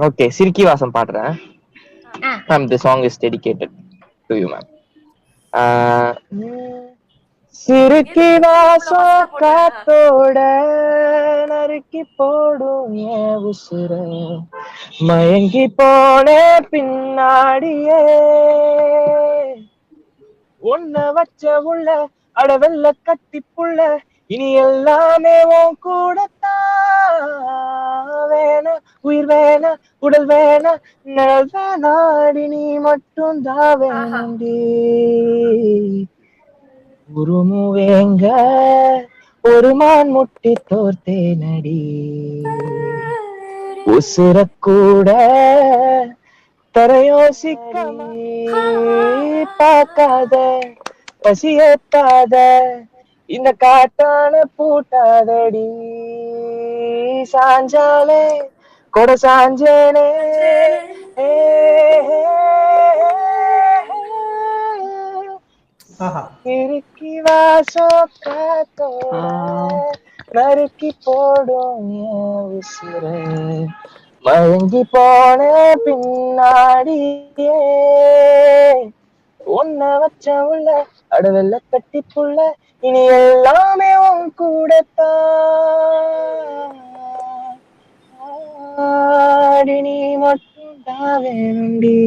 Okay, சிரிக்கி வாசம் பாடுறேன் ஆ ma'am. The song is dedicated to you ma'am. சிறுக்கி எதுக்கு இவ்வளவு வாசம் கஷ்டத்தை போட்டு காத்தோட நறுக்கி போடும் என் உசுர, மயங்கி போன பின்னாடியே ஒன்ன வச்ச உள்ள அடவெல்ல கட்டி புள்ள, இனி எல்லாமே உன் கூடத்தான். வேணா உயிர் வேணா உடல் வேணா நிழல் வேணாடி, நீ மட்டும் தான் ஆஹா வேணுண்டி. உருமுவேங்க ஒரு மான் முட்டி தோர்த்தேனடி, உசுர கூட தரையோசிக்க பார்க்காத பசியேத்தாத இந்த காட்டான பூட்டாதடி. சாஞ்சாலே கொட சாஞ்சேனே. சஞ்சேனே. ஏ, ஆஹா. இறுக்கி வாசம் காத்தோட நறுக்கி போடும் என் உசுர, மயங்கி போன பின்னாடியே உன்ன வச்ச உள்ள அடவெல்ல கட்டி புள்ள, இனி எல்லாமே உன் கூடத்தான். ஆடி நீ மட்டும் தான் வேணுண்டி.